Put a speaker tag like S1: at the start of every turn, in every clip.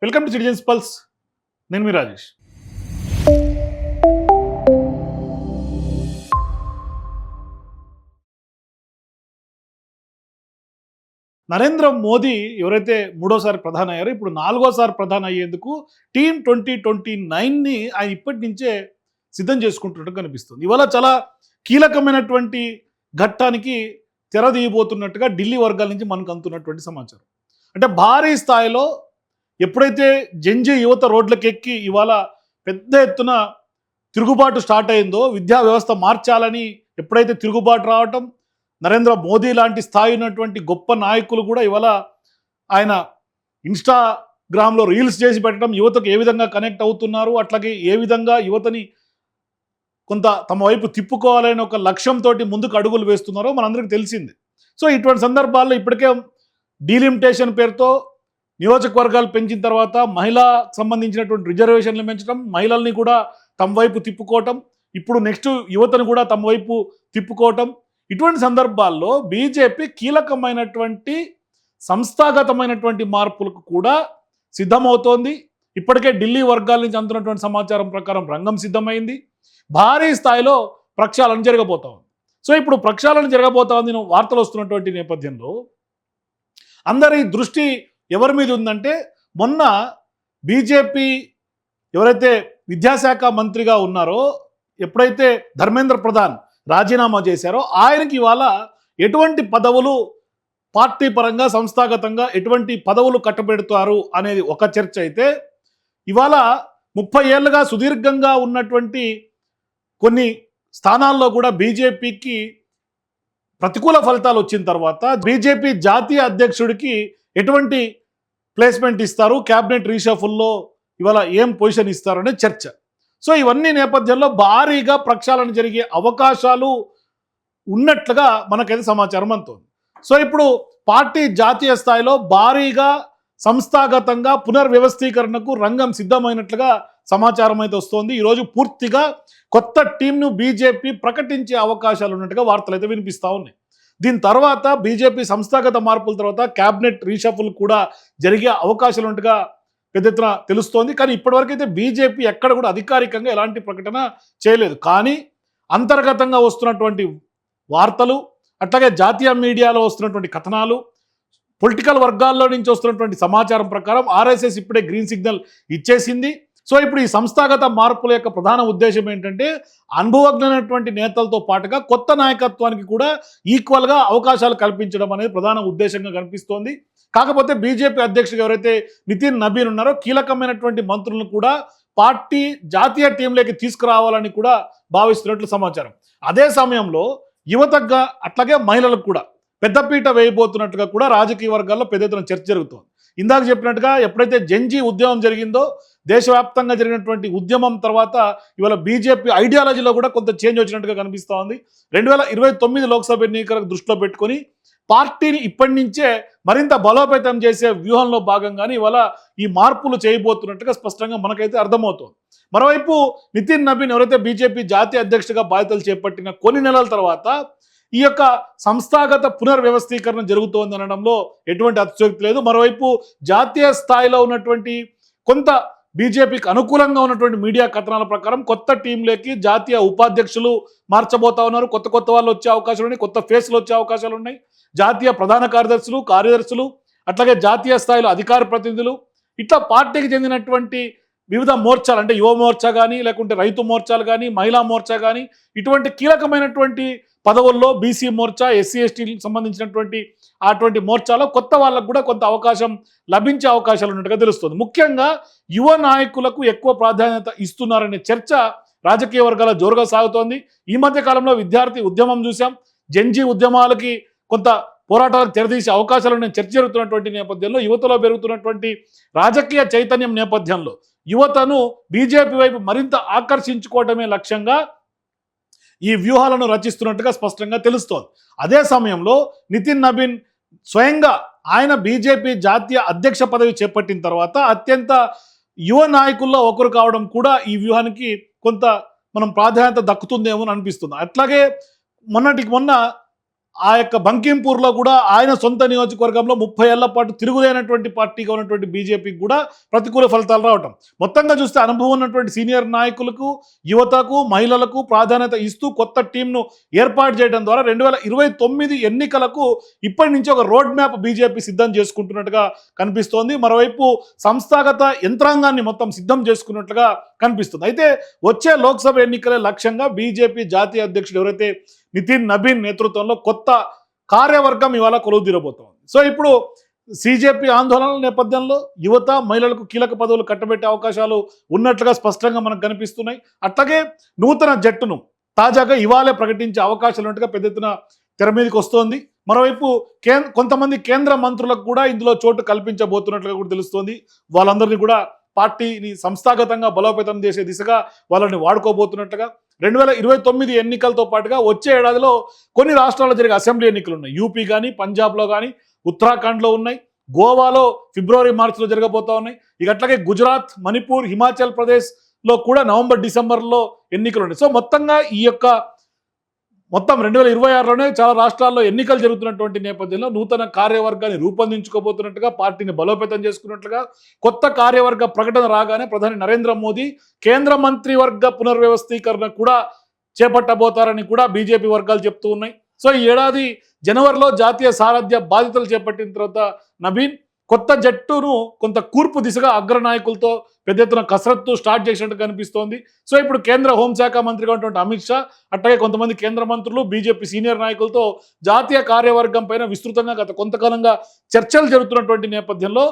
S1: Welcome to citizens pulse. నేను మీ రాజేష్. నరేంద్ర మోదీ ఎవరైతే మూడోసారి ప్రధాని అయ్యారో ఇప్పుడు నాలుగోసారి ప్రధాని అయ్యేందుకు టీమ్ 2029ని ఆయన ఇప్పటి నుంచే సిద్ధం చేసుకుంటున్నట్టు కనిపిస్తుంది. ఇవాళ చాలా కీలకమైనటువంటి ఘట్టానికి తెరదీయబోతున్నట్టుగా ఢిల్లీ వర్గాల నుంచి మనకు అందుతున్నటువంటి సమాచారం. అంటే భారీ స్థాయిలో ఎప్పుడైతే జంజీ యువత రోడ్లకెక్కి ఇవాళ పెద్ద ఎత్తున తిరుగుబాటు స్టార్ట్ అయిందో, విద్యా వ్యవస్థ మార్చాలని ఎప్పుడైతే తిరుగుబాటు రావటం, నరేంద్ర మోదీ లాంటి స్థాయి ఉన్నటువంటి గొప్ప నాయకులు కూడా ఇవాళ ఆయన ఇన్స్టాగ్రామ్లో రీల్స్ చేసి పెట్టడం, యువతకు ఏ విధంగా కనెక్ట్ అవుతున్నారు, అట్లాగే ఏ విధంగా యువతని కొంత తమ వైపు తిప్పుకోవాలనే ఒక లక్ష్యంతో ముందుకు అడుగులు వేస్తున్నారో మనందరికీ తెలిసింది. సో ఇటువంటి సందర్భాల్లో ఇప్పటికే డీలిమిటేషన్ పేరుతో నియోజకవర్గాలు పెంచిన తర్వాత మహిళకు సంబంధించినటువంటి రిజర్వేషన్లు పెంచడం, మహిళల్ని కూడా తమ వైపు తిప్పుకోవటం, ఇప్పుడు నెక్స్ట్ యువతను కూడా తమ వైపు తిప్పుకోవటం, ఇటువంటి సందర్భాల్లో బీజేపీ కీలకమైనటువంటి సంస్థాగతమైనటువంటి మార్పులకు కూడా సిద్ధమవుతోంది. ఇప్పటికే ఢిల్లీ వర్గాల నుంచి అందుతున్నటువంటి సమాచారం ప్రకారం రంగం సిద్ధమైంది. భారీ స్థాయిలో ప్రక్షాళన జరగబోతా ఉంది. సో ఇప్పుడు ప్రక్షాళన జరగబోతా ఉంది వార్తలు వస్తున్నటువంటి నేపథ్యంలో అందరి దృష్టి ఎవరి మీద ఉందంటే, మొన్న బీజేపీ ఎవరైతే విద్యాశాఖ మంత్రిగా ఉన్నారో, ఎప్పుడైతే ధర్మేంద్ర ప్రధాన్ రాజీనామా చేశారో ఆయనకి ఇవాళ ఎటువంటి పదవులు పార్టీ పరంగా సంస్థాగతంగా ఎటువంటి పదవులు కట్టబెడతారు అనేది ఒక చర్చ అయితే, ఇవాళ 30 ఏళ్ళుగా సుదీర్ఘంగా ఉన్నటువంటి కొన్ని స్థానాల్లో కూడా బీజేపీకి ప్రతికూల ఫలితాలు వచ్చిన తర్వాత బీజేపీ జాతీయ అధ్యక్షుడికి ఎటువంటి ప్లేస్మెంట్ ఇస్తారు, క్యాబినెట్ రీషఫుల్లో ఇవాళ ఏం పొజిషన్ ఇస్తారు అనే చర్చ. సో ఇవన్నీ నేపథ్యంలో భారీగా ప్రక్షాళన జరిగే అవకాశాలు ఉన్నట్లుగా మనకైతే సమాచారం అందుతోంది. సో ఇప్పుడు పార్టీ జాతీయ స్థాయిలో భారీగా సంస్థాగతంగా పునర్వ్యవస్థీకరణకు రంగం సిద్ధమైనట్లుగా సమాచారం అయితే వస్తోంది. ఈరోజు పూర్తిగా కొత్త టీంను బీజేపీ ప్రకటించే అవకాశాలు ఉన్నట్టుగా వార్తలు అయితే వినిపిస్తూ ఉన్నాయి. దీని తర్వాత బీజేపీ సంస్థాగత మార్పుల తర్వాత క్యాబినెట్ రీషఫుల్ కూడా జరిగే అవకాశాలు ఉన్నట్టుగా పెద్ద ఎత్తున తెలుస్తోంది. కానీ ఇప్పటివరకు అయితే బీజేపీ ఎక్కడ కూడా అధికారికంగా ఎలాంటి ప్రకటన చేయలేదు. కానీ అంతర్గతంగా వస్తున్నటువంటి వార్తలు, అట్లాగే జాతీయ మీడియాలో వస్తున్నటువంటి కథనాలు, పొలిటికల్ వర్గాల్లో నుంచి వస్తున్నటువంటి సమాచారం ప్రకారం ఆర్ఎస్ఎస్ ఇప్పుడే గ్రీన్ సిగ్నల్ ఇచ్చేసింది. సో ఇప్పుడు ఈ సంస్థాగత మార్పుల యొక్క ప్రధాన ఉద్దేశం ఏంటంటే, అనుభవజ్ఞమైనటువంటి నేతలతో పాటుగా కొత్త నాయకత్వానికి కూడా ఈక్వల్గా అవకాశాలు కల్పించడం అనేది ప్రధాన ఉద్దేశంగా కనిపిస్తోంది. కాకపోతే బీజేపీ అధ్యక్షుడు ఎవరైతే నితిన్ నబీన్ ఉన్నారో, కీలకమైనటువంటి మంత్రులను కూడా పార్టీ జాతీయ టీంలోకి తీసుకురావాలని కూడా భావిస్తున్నట్లు సమాచారం. అదే సమయంలో యువతగా అట్లాగే మహిళలకు కూడా పెద్దపీట వేయబోతున్నట్టుగా కూడా రాజకీయ వర్గాల్లో పెద్ద ఎత్తున చర్చ జరుగుతోంది. ఇందాక చెప్పినట్టుగా ఎప్పుడైతే జంజీ ఉద్యమం జరిగిందో, దేశవ్యాప్తంగా జరిగినటువంటి ఉద్యమం తర్వాత ఇవాళ బీజేపీ ఐడియాలజీలో కూడా కొంత చేంజ్ వచ్చినట్టుగా కనిపిస్తూ ఉంది. 2029 లోక్సభ ఎన్నికలకు దృష్టిలో పెట్టుకొని పార్టీని ఇప్పటి నుంచే మరింత బలోపేతం చేసే వ్యూహంలో భాగంగానే ఇవాళ ఈ మార్పులు చేయబోతున్నట్టుగా స్పష్టంగా మనకైతే అర్థమవుతుంది. మరోవైపు నితిన్ నబీన్ ఎవరైతే బీజేపీ జాతీయ అధ్యక్షుడిగా బాధ్యతలు చేపట్టిన కొన్ని నెలల తర్వాత ఈ యొక్క సంస్థాగత పునర్వ్యవస్థీకరణ జరుగుతోంది అనడంలో ఎటువంటి అతిశయోక్తి లేదు. మరోవైపు జాతీయ స్థాయిలో ఉన్నటువంటి కొంత బీజేపీకి అనుకూలంగా ఉన్నటువంటి మీడియా కథనాల ప్రకారం కొత్త టీంలోకి జాతీయ ఉపాధ్యక్షులు మార్చబోతా ఉన్నారు. కొత్త వాళ్ళు వచ్చే అవకాశాలు ఉన్నాయి, కొత్త ఫేస్లు వచ్చే అవకాశాలు ఉన్నాయి. జాతీయ ప్రధాన కార్యదర్శులు అట్లాగే జాతీయ స్థాయిలో అధికార ప్రతినిధులు, ఇట్లా పార్టీకి చెందినటువంటి వివిధ మోర్చాలు, అంటే యువ మోర్చా కానీ, లేకుంటే రైతు మోర్చాలు కానీ, మహిళా మోర్చా కానీ, ఇటువంటి కీలకమైనటువంటి పదవుల్లో బీసీ మోర్చా, ఎస్సీ ఎస్టీలకు సంబంధించినటువంటి అటువంటి మోర్చాలో కొత్త వాళ్ళకు కూడా కొంత అవకాశం లభించే అవకాశాలు ఉన్నట్టుగా తెలుస్తుంది. ముఖ్యంగా యువ నాయకులకు ఎక్కువ ప్రాధాన్యత ఇస్తున్నారనే చర్చ రాజకీయ వర్గాల జోరుగా సాగుతోంది. ఈ మధ్య కాలంలో విద్యార్థి ఉద్యమం చూసాం, జంజీ ఉద్యమాలకి కొంత పోరాటాలకు తెరదీసే అవకాశాలను చర్చ జరుగుతున్నటువంటి నేపథ్యంలో, యువతలో పెరుగుతున్నటువంటి రాజకీయ చైతన్యం నేపథ్యంలో యువతను బీజేపీ వైపు మరింత ఆకర్షించుకోవడమే లక్ష్యంగా ఈ వ్యూహాలను రచిస్తున్నట్టుగా స్పష్టంగా తెలుస్తోంది. అదే సమయంలో నితిన్ నబీన్ స్వయంగా ఆయన బీజేపీ జాతీయ అధ్యక్ష పదవి చేపట్టిన తర్వాత అత్యంత యువ నాయకుల్లో ఒకరు కావడం కూడా ఈ వ్యూహానికి కొంత మనం ప్రాధాన్యత దక్కుతుందేమో అని అనిపిస్తుంది. అట్లాగే మొన్న ఆ యొక్క బంకింపూర్లో కూడా ఆయన సొంత నియోజకవర్గంలో 30 ఏళ్ల పాటు తిరుగులేనటువంటి పార్టీగా ఉన్నటువంటి బీజేపీకి కూడా ప్రతికూల ఫలితాలు రావటం. మొత్తంగా చూస్తే అనుభవం ఉన్నటువంటి సీనియర్ నాయకులకు, యువతకు, మహిళలకు ప్రాధాన్యత ఇస్తూ కొత్త టీంను ఏర్పాటు చేయడం ద్వారా 2029 ఎన్నికలకు ఇప్పటి నుంచి ఒక రోడ్ మ్యాప్ బీజేపీ సిద్ధం చేసుకుంటున్నట్టుగా కనిపిస్తోంది. మరోవైపు సంస్థాగత యంత్రాంగాన్ని మొత్తం సిద్ధం చేసుకున్నట్లుగా కనిపిస్తుంది. అయితే వచ్చే లోక్సభ ఎన్నికలే లక్ష్యంగా బీజేపీ జాతీయ అధ్యక్షుడు ఎవరైతే నితిన్ నబీన్ నేతృత్వంలో కొత్త కార్యవర్గం ఇవాళ కొలువుదీరబోతోంది. సో ఇప్పుడు సీజేపీ ఆందోళనల నేపథ్యంలో యువత, మహిళలకు కీలక పదవులు కట్టబెట్టే అవకాశాలు ఉన్నట్లుగా స్పష్టంగా మనకు కనిపిస్తున్నాయి. అట్లాగే నూతన జట్టును తాజాగా ఇవాళే ప్రకటించే అవకాశాలు ఉన్నట్టుగా పెద్ద ఎత్తున తెర మీదకి వస్తోంది. మరోవైపు కొంతమంది కేంద్ర మంత్రులకు కూడా ఇందులో చోటు కల్పించబోతున్నట్లుగా కూడా తెలుస్తోంది. వాళ్ళందరినీ కూడా పార్టీని సంస్థాగతంగా బలోపేతం చేసే దిశగా వాళ్ళని వాడుకోబోతున్నట్లుగా 2029 ఎన్నికలతో పాటుగా వచ్చే ఏడాదిలో కొన్ని రాష్ట్రాల్లో జరిగే అసెంబ్లీ ఎన్నికలు ఉన్నాయి. యూపీ కానీ, పంజాబ్లో కానీ, ఉత్తరాఖండ్లో ఉన్నాయి, గోవాలో ఫిబ్రవరి మార్చిలో జరగబోతా ఉన్నాయి. ఇక అట్లాగే గుజరాత్, మణిపూర్, హిమాచల్ ప్రదేశ్లో కూడా నవంబర్ డిసెంబర్లో ఎన్నికలు ఉన్నాయి. సో మొత్తంగా ఈ యొక్క మొత్తం 2026లోనే చాలా రాష్ట్రాల్లో ఎన్నికలు జరుగుతున్నటువంటి నేపథ్యంలో నూతన కార్యవర్గాన్ని రూపొందించుకోబోతున్నట్టుగా, పార్టీని బలోపేతం చేసుకున్నట్లుగా, కొత్త కార్యవర్గ ప్రకటన రాగానే ప్రధాని నరేంద్ర మోదీ కేంద్ర మంత్రివర్గ పునర్వ్యవస్థీకరణ కూడా చేపట్టబోతారని కూడా బీజేపీ వర్గాలు చెప్తూ ఉన్నాయి. సో ఈ ఏడాది జనవరిలో జాతీయ సారథ్య బాధ్యతలు చేపట్టిన తర్వాత నవీన్ కొత్త జట్టును కొంత కూర్పు దిశగా అగ్రనాయకులతో పెద్ద ఎత్తున కసరత్తు స్టార్ట్ చేసినట్టు కనిపిస్తోంది. సో ఇప్పుడు కేంద్ర హోంశాఖ మంత్రిగా ఉన్నటువంటి అమిత్ షా, అట్లాగే కొంతమంది కేంద్ర మంత్రులు, బీజేపీ సీనియర్ నాయకులతో జాతీయ కార్యవర్గం పైన విస్తృతంగా గత కొంతకాలంగా చర్చలు జరుగుతున్నటువంటి నేపథ్యంలో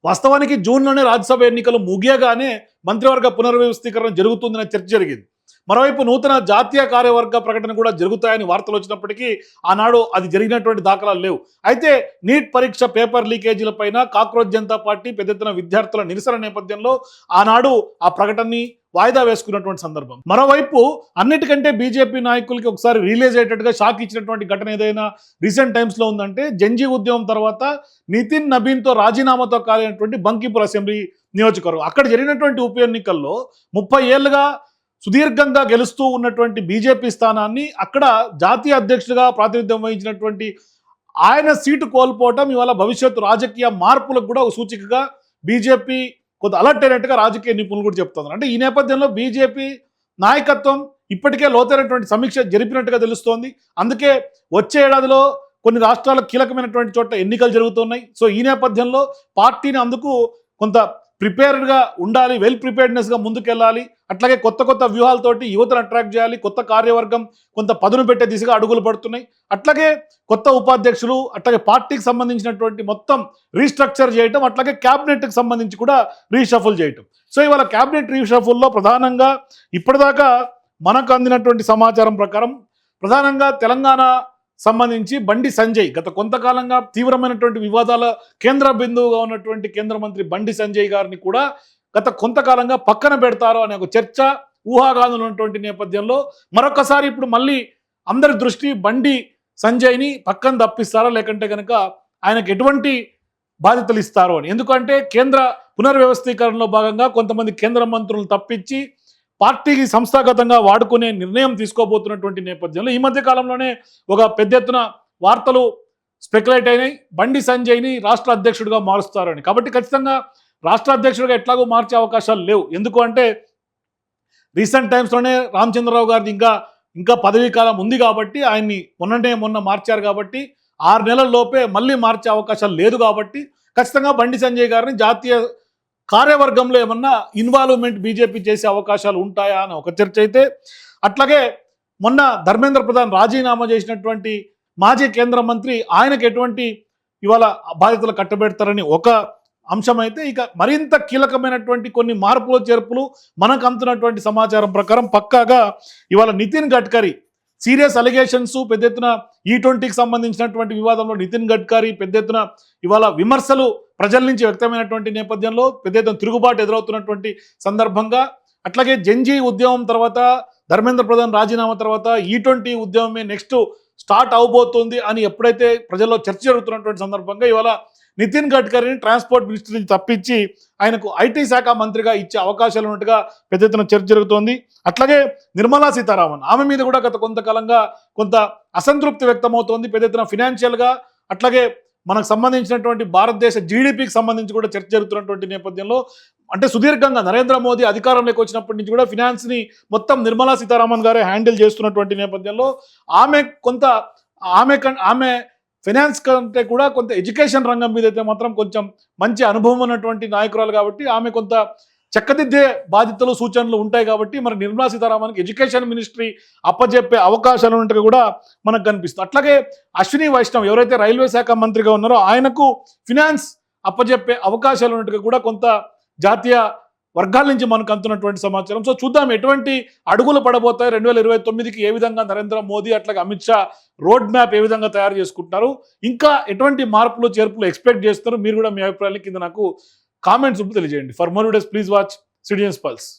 S1: వాస్తవానికి జూన్లోనే రాజ్యసభ ఎన్నికలు ముగియగానే మంత్రివర్గ పునర్వ్యవస్థీకరణ జరుగుతుందనే చర్చ జరిగింది. మరోవైపు నూతన జాతీయ కార్యవర్గ ప్రకటన కూడా జరుగుతాయని వార్తలు వచ్చినప్పటికీ ఆనాడు అది జరిగినటువంటి దాఖలాలు లేవు. అయితే నీట్ పరీక్ష పేపర్ లీకేజీలపైన కాక్రోచ్ జనతా పార్టీ పెద్ద ఎత్తున విద్యార్థుల నిరసన నేపథ్యంలో ఆనాడు ఆ ప్రకటనని వాయిదా వేసుకున్నటువంటి సందర్భం. మరోవైపు అన్నిటికంటే బీజేపీ నాయకులకి ఒకసారి రిలీజ్ అయ్యేటట్టుగా షాక్ ఇచ్చినటువంటి ఘటన ఏదైనా రీసెంట్ టైమ్స్లో ఉందంటే జంజీ ఉద్యమం తర్వాత నితిన్ నబీన్తో రాజీనామాతో కాలినటువంటి బంకిపూర్ అసెంబ్లీ నియోజకవర్గం. అక్కడ జరిగినటువంటి ఉప ఎన్నికల్లో 30 ఏళ్లుగా సుదీర్ఘంగా గెలుస్తూ ఉన్నటువంటి బీజేపీ స్థానాన్ని అక్కడ జాతీయ అధ్యక్షుడిగా ప్రాతినిధ్యం వహించినటువంటి ఆయన సీటు కోల్పోవటం ఇవాళ భవిష్యత్తు రాజకీయ మార్పులకు కూడా ఒక సూచికగా బీజేపీ కొంత అలర్ట్ అయినట్టుగా రాజకీయ నిపుణులు కూడా చెప్తున్నారు. అంటే ఈ నేపథ్యంలో బీజేపీ నాయకత్వం ఇప్పటికే లోతైనటువంటి సమీక్ష జరిపినట్టుగా తెలుస్తోంది. అందుకే వచ్చే ఏడాదిలో కొన్ని రాష్ట్రాలకు కీలకమైనటువంటి చోట్ల ఎన్నికలు జరుగుతున్నాయి. సో ఈ నేపథ్యంలో పార్టీని అందుకు కొంత ప్రిపేర్డ్గా ఉండాలి, వెల్ ప్రిపేర్డ్నెస్గా ముందుకెళ్ళాలి. అట్లాగే కొత్త కొత్త వ్యూహాలతోటి యువతను అట్రాక్ట్ చేయాలి. కొత్త కార్యవర్గం కొంత పదును పెట్టే దిశగా అడుగులు పడుతున్నాయి. అట్లాగే కొత్త ఉపాధ్యక్షులు, అట్లాగే పార్టీకి సంబంధించినటువంటి మొత్తం రీస్ట్రక్చర్ చేయటం, అట్లాగే క్యాబినెట్కి సంబంధించి కూడా రీషఫుల్ చేయటం. సో ఇవాళ క్యాబినెట్ రీషఫుల్లో ప్రధానంగా ఇప్పటిదాకా మనకు అందినటువంటి సమాచారం ప్రకారం ప్రధానంగా తెలంగాణ సంబంధించి బండి సంజయ్ గత కొంతకాలంగా తీవ్రమైనటువంటి వివాదాల కేంద్ర బిందువుగా ఉన్నటువంటి కేంద్ర మంత్రి బండి సంజయ్ గారిని కూడా గత కొంతకాలంగా పక్కన పెడతారో అనే ఒక చర్చ, ఊహాగానాలు ఉన్నటువంటి నేపథ్యంలో మరొకసారి ఇప్పుడు మళ్ళీ అందరి దృష్టి బండి సంజయ్ని పక్కన తప్పిస్తారా, లేకంటే కనుక ఆయనకు ఎటువంటి బాధ్యతలు ఇస్తారో అని. ఎందుకంటే కేంద్ర పునర్వ్యవస్థీకరణలో భాగంగా కొంతమంది కేంద్ర మంత్రులు తప్పించి పార్టీకి సంస్థాగతంగా వాడుకునే నిర్ణయం తీసుకోబోతున్నటువంటి నేపథ్యంలో ఈ మధ్య కాలంలోనే ఒక పెద్ద ఎత్తున వార్తలు స్పెక్యులేట్ అయినాయి, బండి సంజయ్ని రాష్ట్ర అధ్యక్షుడిగా మారుస్తారని. కాబట్టి ఖచ్చితంగా రాష్ట్ర అధ్యక్షుడిగా ఎట్లాగో మార్చే అవకాశాలు లేవు. ఎందుకు అంటే రీసెంట్ టైమ్స్లోనే రామచంద్రరావు గారిది ఇంకా పదవీ కాలం ఉంది కాబట్టి ఆయన్ని మొన్న మార్చారు కాబట్టి 6 నెలల లోపే మళ్ళీ మార్చే అవకాశాలు లేదు కాబట్టి ఖచ్చితంగా బండి సంజయ్ గారిని జాతీయ కార్యవర్గంలో ఏమన్నా ఇన్వాల్వ్మెంట్ బీజేపీ చేసే అవకాశాలు ఉంటాయా అని ఒక చర్చ అయితే, అట్లాగే మొన్న ధర్మేంద్ర ప్రధాన్ రాజీనామా చేసినటువంటి మాజీ కేంద్ర మంత్రి ఆయనకు ఎటువంటి ఇవాళ బాధ్యతలు కట్టబెడతారని ఒక అంశం అయితే, ఇక మరింత కీలకమైనటువంటి కొన్ని మార్పులు చేర్పులు మనకు అందుతున్నటువంటి సమాచారం ప్రకారం పక్కాగా ఇవాళ నితిన్ గడ్కరీ సీరియస్ అలిగేషన్స్ పెద్ద ఎత్తున E20కి సంబంధించినటువంటి వివాదంలో నితిన్ గడ్కరీ పెద్ద ఎత్తున ఇవాళ విమర్శలు ప్రజల నుంచి వ్యక్తమైనటువంటి నేపథ్యంలో పెద్ద ఎత్తున తిరుగుబాటు ఎదురవుతున్నటువంటి సందర్భంగా, అట్లాగే జంజీ ఉద్యమం తర్వాత ధర్మేంద్ర ప్రధాన్ రాజీనామా తర్వాత E20 ఉద్యమమే నెక్స్ట్ స్టార్ట్ అవబోతుంది అని ఎప్పుడైతే ప్రజల్లో చర్చ జరుగుతున్నటువంటి సందర్భంగా ఇవాళ నితిన్ గడ్కరీని ట్రాన్స్పోర్ట్ మినిస్టర్ నుంచి తప్పించి ఆయనకు ఐటీ శాఖ మంత్రిగా ఇచ్చే అవకాశాలు ఉన్నట్టుగా పెద్ద ఎత్తున చర్చ జరుగుతోంది. అట్లాగే నిర్మలా సీతారామన్, ఆమె మీద కూడా గత కొంతకాలంగా కొంత అసంతృప్తి వ్యక్తమవుతోంది పెద్ద ఎత్తున ఫినాన్షియల్గా. అట్లాగే మనకు సంబంధించినటువంటి భారతదేశ జీడిపికి సంబంధించి కూడా చర్చ జరుగుతున్నటువంటి నేపథ్యంలో, అంటే సుదీర్ఘంగా నరేంద్ర మోదీ అధికారంలోకి వచ్చినప్పటి నుంచి కూడా ఫినాన్స్ని మొత్తం నిర్మలా సీతారామన్ గారే హ్యాండిల్ చేస్తున్నటువంటి నేపథ్యంలో ఆమె ఫైనాన్స్ కంటే కూడా కొంత ఎడ్యుకేషన్ రంగం మీద అయితే మాత్రం కొంచెం మంచి అనుభవం ఉన్నటువంటి నాయకురాలు కాబట్టి ఆమె కొంత చక్కదిద్దే బాధ్యతలు సూచనలు ఉంటాయి కాబట్టి మరి నిర్మలా సీతారామన్కి ఎడ్యుకేషన్ మినిస్ట్రీ అప్పచెప్పే అవకాశాలు ఉన్నట్టుగా కూడా మనకు కనిపిస్తుంది. అట్లాగే అశ్విని వైష్ణవ్ ఎవరైతే రైల్వే శాఖ మంత్రిగా ఉన్నారో ఆయనకు ఫినాన్స్ అప్పచెప్పే అవకాశాలు ఉన్నట్టుగా కూడా కొంత జాతీయ వర్గాల నుంచి మనకు అందుతున్నటువంటి సమాచారం. సో చూద్దాం ఎటువంటి అడుగులు పడబోతాయి 2029కి, ఏ విధంగా నరేంద్ర మోదీ అట్లాగే అమిత్ షా రోడ్ మ్యాప్ ఏ విధంగా తయారు చేసుకుంటున్నారు, ఇంకా ఎటువంటి మార్పులు చేర్పులు ఎక్స్పెక్ట్ చేస్తున్నారు. మీరు కూడా మీ అభిప్రాయాన్ని కింద నాకు కామెంట్స్ తెలియజేయండి. For more videos please watch citizens pulse.